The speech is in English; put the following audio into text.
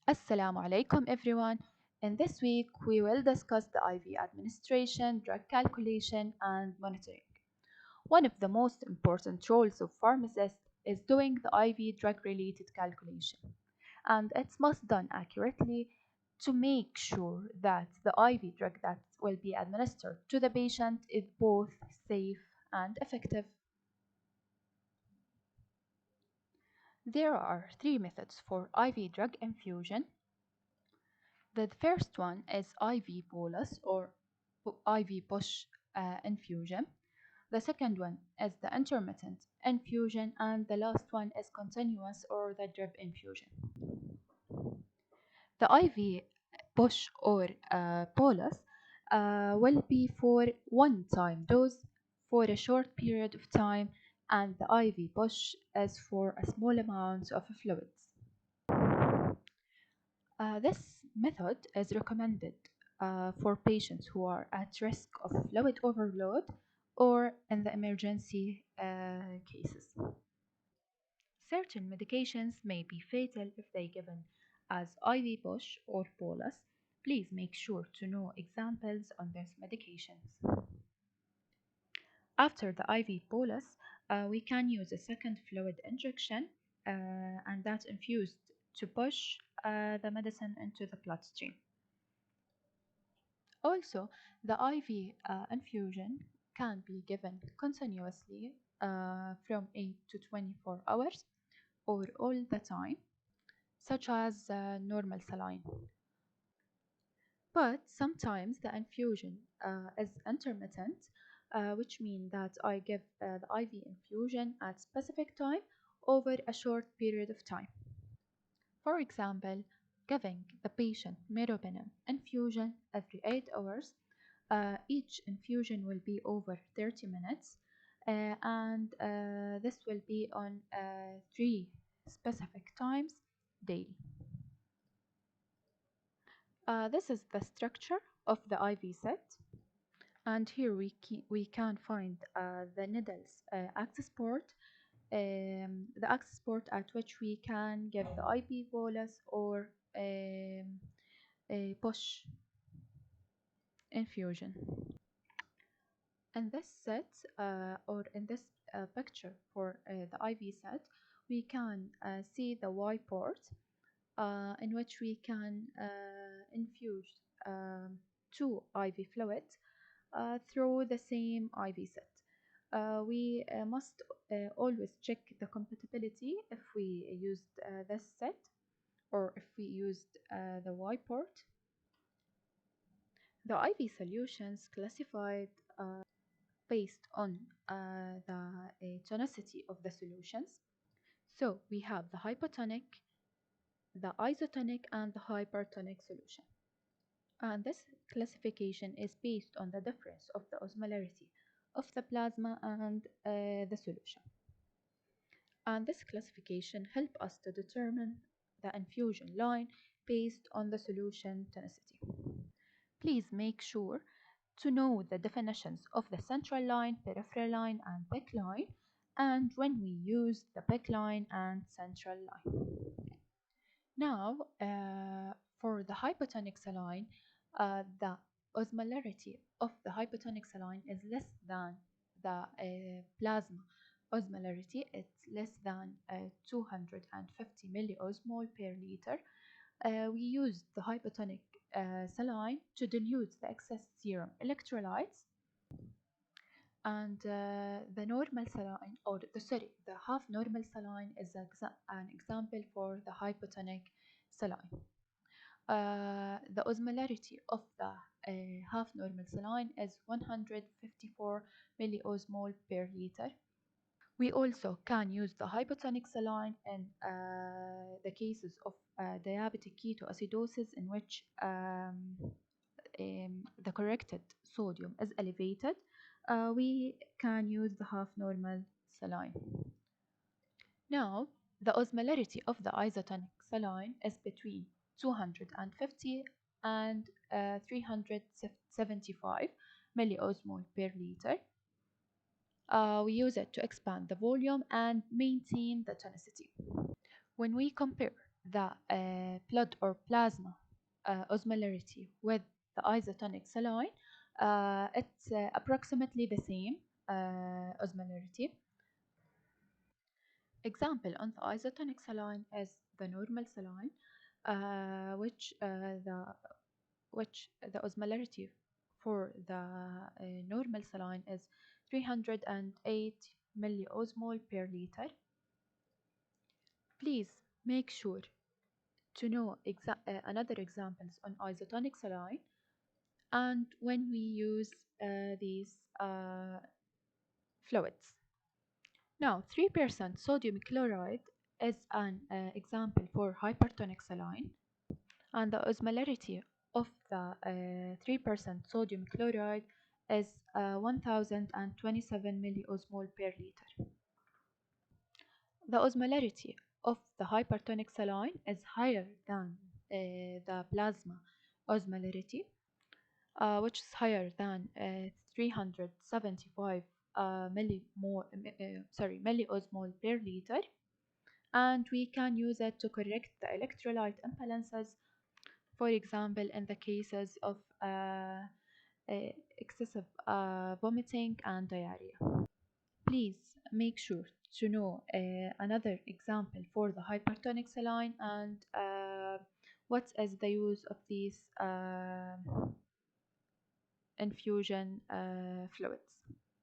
Assalamu alaikum everyone. In this week, we will discuss the IV administration, drug calculation, and monitoring. One of the most important roles of pharmacists is doing the IV drug related calculation, and it's must done accurately to make sure that the IV drug that will be administered to the patient is both safe and effective. There are three methods for IV drug infusion. The first one is IV bolus or IV push infusion. The second one is the intermittent infusion, and the last one is continuous or the drip infusion. The IV push or bolus will be for one time dose for a short period of time, and the IV push is for a small amount of fluids. This method is recommended for patients who are at risk of fluid overload or in the emergency cases. Certain medications may be fatal if they given as IV push or bolus. Please make sure to know examples on these medications. After the IV bolus, we can use a second fluid injection, and that's infused to push the medicine into the bloodstream. Also, the IV infusion can be given continuously from 8 to 24 hours or all the time, such as normal saline. But sometimes the infusion is intermittent, which means that I give the IV infusion at specific time over a short period of time. For example, giving the patient meropenem infusion every 8 hours. Each infusion will be over 30 minutes, and this will be on 3 specific times daily. This is the structure of the IV set, and here we can find the needles access port, the access port at which we can give the IV bolus or a push infusion. In this set or in this picture for the IV set, we can see the Y port in which we can infuse two IV fluids through the same IV set. We must always check the compatibility if we used this set or if we used the Y port. The IV solutions classified based on the tonicity of the solutions. So we have the hypotonic, the isotonic, and the hypertonic solution. And this classification is based on the difference of the osmolarity of the plasma and the solution. And this classification helps us to determine the infusion line based on the solution tonicity. Please make sure to know the definitions of the central line, peripheral line, and back line, and when we use the back line and central line. Now, for the hypotonic saline, the osmolarity of the hypotonic saline is less than the plasma osmolarity. It's less than 250 milliosmol per liter. We use the hypotonic saline to dilute the excess serum electrolytes, and the normal saline, or the half normal saline is an example for the hypotonic saline. The osmolarity of the half normal saline is 154 milliosmol per liter. We also can use the hypotonic saline in the cases of diabetic ketoacidosis, in which the corrected sodium is elevated. We can use the half normal saline. Now, the osmolarity of the isotonic saline is between 250 and 375 milliosmol per liter. We use it to expand the volume and maintain the tonicity. When we compare the blood or plasma osmolarity with the isotonic saline, it's approximately the same osmolarity. Example on the isotonic saline is the normal saline, which the osmolarity for the normal saline is 308 milliosmol per liter. Please make sure to know another examples on isotonic saline and when we use these fluids. Now, 3% sodium chloride is an example for hypertonic saline, and the osmolarity of the 3% sodium chloride is 1027 milliosmol per liter. The osmolarity of the hypertonic saline is higher than the plasma osmolarity, which is higher than 375 milliosmol per liter, and we can use it to correct the electrolyte imbalances, for example, in the cases of excessive vomiting and diarrhea. Please make sure to know another example for the hypertonic saline and what is the use of these infusion fluids.